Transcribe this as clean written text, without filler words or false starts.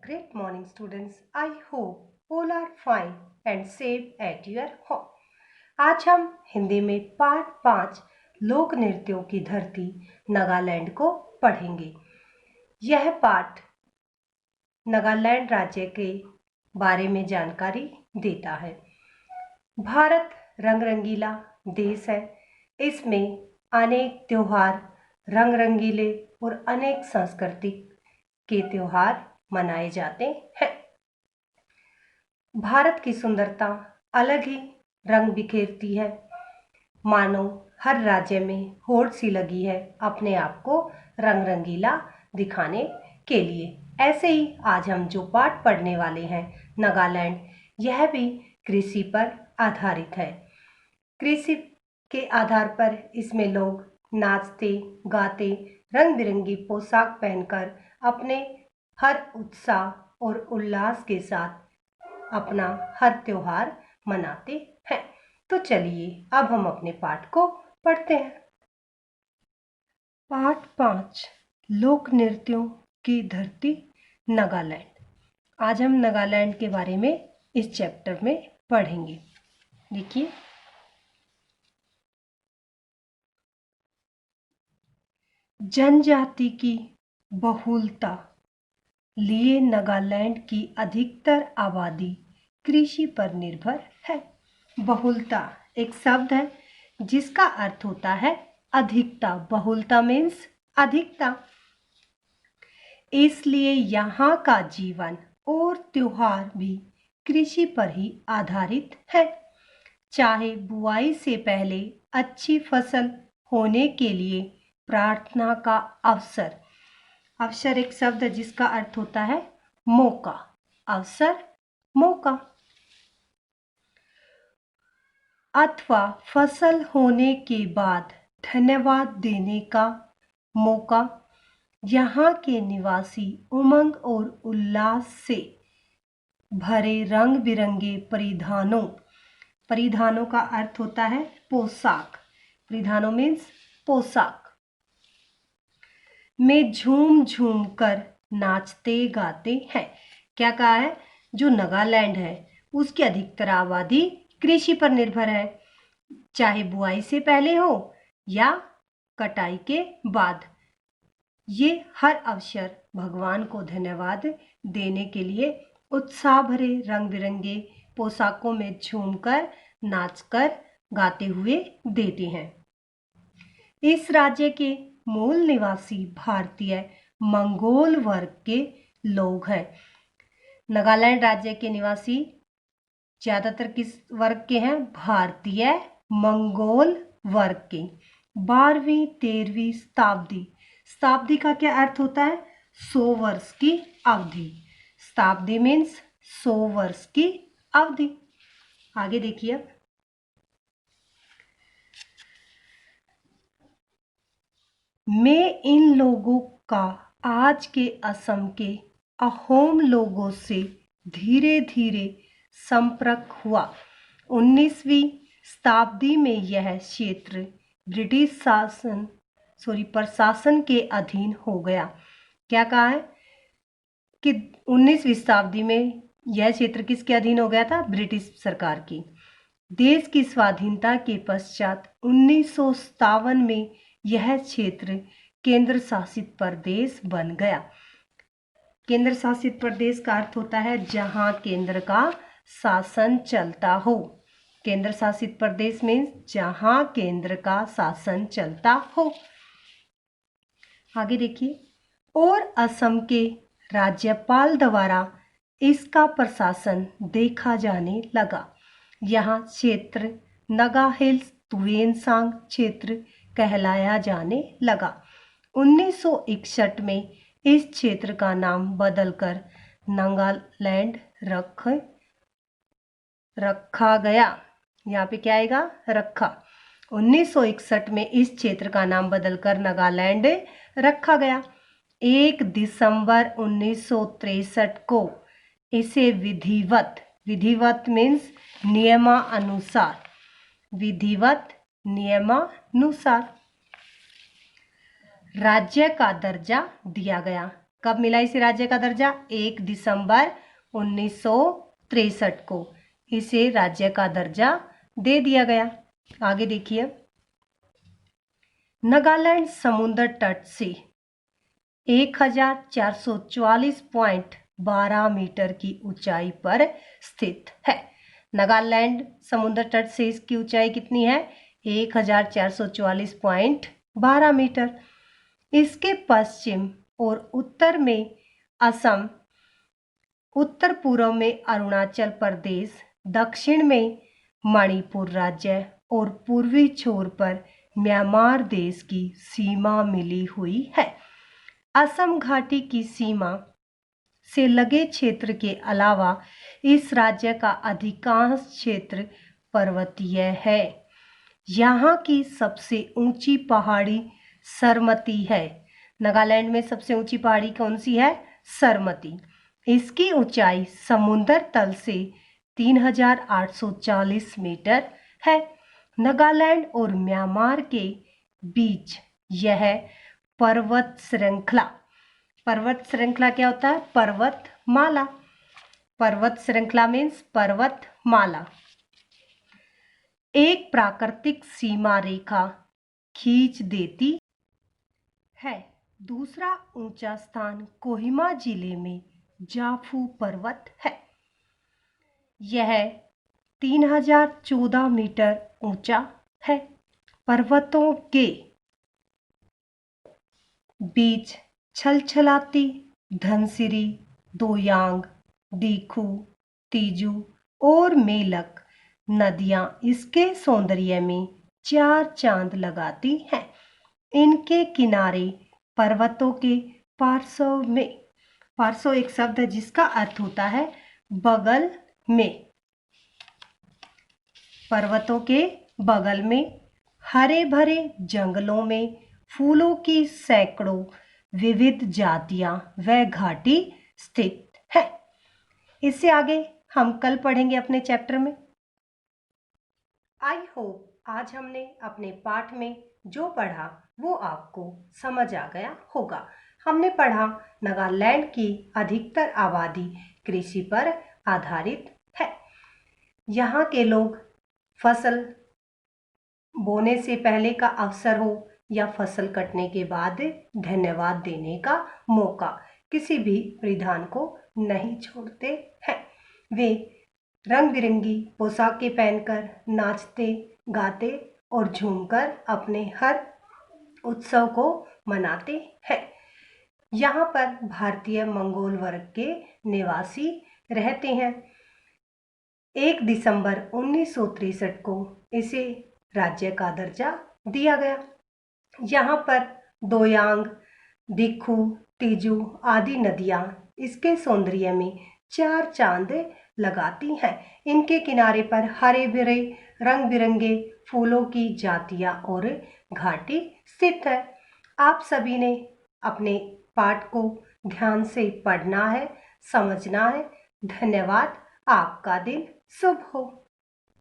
Great morning, students. I hope all are fine and safe at your home. आज हम हिंदी में पाठ 5 लोक नृत्यों की धरती नागालैंड को पढ़ेंगे। यह पाठ नागालैंड राज्य के बारे में जानकारी देता है। भारत रंग रंगीला देश है। इसमें अनेक त्योहार रंग रंगीले और अनेक सांस्कृतिक के त्योहार मनाए जाते हैं। भारत की सुंदरता अलग ही रंग बिखेरती है। मानो हर राज्य में होड़ सी लगी है अपने आप को रंग रंगीला दिखाने के लिए। ऐसे ही आज हम जो पाठ पढ़ने वाले हैं नागालैंड, यह भी कृषि पर आधारित है। कृषि के आधार पर इसमें लोग नाचते गाते रंग बिरंगी पोशाक पहनकर अपने हर उत्साह और उल्लास के साथ अपना हर त्योहार मनाते हैं। तो चलिए अब हम अपने पाठ को पढ़ते हैं। पाठ 5 लोक नृत्यों की धरती नागालैंड। आज हम नागालैंड के बारे में इस चैप्टर में पढ़ेंगे। देखिए, जनजाति की बहुलता लिए नागालैंड की अधिकतर आबादी कृषि पर निर्भर है। बहुलता एक शब्द है जिसका अर्थ होता है अधिकता। बहुलता मीन्स अधिकता। इसलिए यहाँ का जीवन और त्योहार भी कृषि पर ही आधारित है। चाहे बुआई से पहले अच्छी फसल होने के लिए प्रार्थना का अवसर। अवसर एक शब्द है जिसका अर्थ होता है मौका। अवसर, मौका। अथवा फसल होने के बाद धन्यवाद देने का मौका। यहाँ के निवासी उमंग और उल्लास से भरे रंग बिरंगे परिधानों का अर्थ होता है पोशाक। परिधानों मीन्स पोशाक में झूम झूम कर नाचते गाते हैं। क्या कहा है? जो नागालैंड है उसकी अधिकतर आबादी कृषि पर निर्भर है। चाहे बुआई से पहले हो या कटाई के बाद, ये हर अवसर भगवान को धन्यवाद देने के लिए उत्साह भरे रंग बिरंगे पोशाकों में झूमकर नाचकर गाते हुए देते हैं। इस राज्य के मूल निवासी भारतीय मंगोल वर्ग के लोग हैं। नागालैंड राज्य के निवासी ज्यादातर किस वर्ग के हैं? भारतीय मंगोल वर्ग के। 12वीं 13वीं शताब्दी का क्या अर्थ होता है? 100 वर्ष की अवधि। शताब्दी मीन्स 100 वर्ष की अवधि। आगे देखिए अब। में इन लोगों का आज के असम के अहोम लोगों से धीरे धीरे संपर्क हुआ। 19वीं शताब्दी में यह क्षेत्र ब्रिटिश प्रशासन के अधीन हो गया। क्या कहा है कि 19वीं शताब्दी में यह क्षेत्र किसके अधीन हो गया था? ब्रिटिश सरकार की। देश की स्वाधीनता के पश्चात 1957 में यह क्षेत्र केंद्र शासित प्रदेश बन गया। केंद्र शासित प्रदेश का अर्थ होता है जहां केंद्र का शासन चलता हो। केंद्र शासित प्रदेश मीन्स जहां केंद्र का शासन चलता हो। आगे देखिए। और असम के राज्यपाल द्वारा इसका प्रशासन देखा जाने लगा। यहाँ क्षेत्र नागा हिल्स तुएनसांग क्षेत्र कहलाया जाने लगा। 1961 में इस क्षेत्र का नाम बदलकर नागालैंड रखा गया। यहाँ पे क्या आएगा? रखा। 1961 में इस क्षेत्र का नाम बदलकर नागालैंड रखा गया। 1 दिसंबर 1963 को इसे विधिवत मीन्स नियमानुसार राज्य का दर्जा दिया गया। कब मिला इसे राज्य का दर्जा? 1 दिसंबर 1963 को इसे राज्य का दर्जा दे दिया गया। आगे देखिए, नागालैंड समुद्र तट से 1444.12 मीटर की ऊंचाई पर स्थित है। नागालैंड समुद्र तट से इसकी ऊंचाई कितनी है? 1444.12 मीटर। इसके पश्चिम और उत्तर में असम, उत्तर पूर्व में अरुणाचल प्रदेश, दक्षिण में मणिपुर राज्य और पूर्वी छोर पर म्यांमार देश की सीमा मिली हुई है। असम घाटी की सीमा से लगे क्षेत्र के अलावा इस राज्य का अधिकांश क्षेत्र पर्वतीय है। यहाँ की सबसे ऊंची पहाड़ी सरमती है। नागालैंड में सबसे ऊंची पहाड़ी कौन सी है? सरमती। इसकी ऊंचाई समुद्र तल से 3840 मीटर है। नागालैंड और म्यांमार के बीच यह पर्वत श्रृंखला क्या होता है? पर्वतमाला। पर्वत श्रृंखला मीन्स पर्वतमाला एक प्राकृतिक सीमा रेखा खींच देती है। दूसरा ऊंचा स्थान कोहिमा जिले में जाफू पर्वत है। यह 3014 मीटर ऊंचा है। पर्वतों के बीच छलछलाती धनसिरी, दोयांग, दीखू, तीजू और मेलक नदियां इसके सौंदर्य में चार चांद लगाती हैं। इनके किनारे पर्वतों के पार्श्व एक शब्द है जिसका अर्थ होता है बगल में। पर्वतों के बगल में हरे भरे जंगलों में फूलों की सैकड़ों विविध जातियां व घाटी स्थित है। इससे आगे हम कल पढ़ेंगे अपने चैप्टर में। आई होप आज हमने अपने पाठ में जो पढ़ा वो आपको समझ आ गया होगा। हमने पढ़ा नागालैंड की अधिकतर आबादी कृषि पर आधारित है। यहाँ के लोग फसल बोने से पहले का अवसर हो या फसल कटने के बाद धन्यवाद देने का मौका, किसी भी परिधान को नहीं छोड़ते हैं। वे रंग बिरंगी पोशाकें पहनकर नाचते गाते और झूमकर अपने हर उत्सव को मनाते हैं। यहाँ पर भारतीय मंगोल वर्ग के निवासी रहते हैं। 1 दिसंबर 1963 को इसे राज्य का दर्जा दिया गया। यहाँ पर दोयांग, दिखू, तीजू आदि नदियाँ इसके सौंदर्य में चार चांद लगाती हैं। इनके किनारे पर हरे भरे रंग बिरंगे फूलों की जातियाँ और घाटी स्थित है। आप सभी ने अपने पाठ को ध्यान से पढ़ना है, समझना है। धन्यवाद। आपका दिन शुभ हो।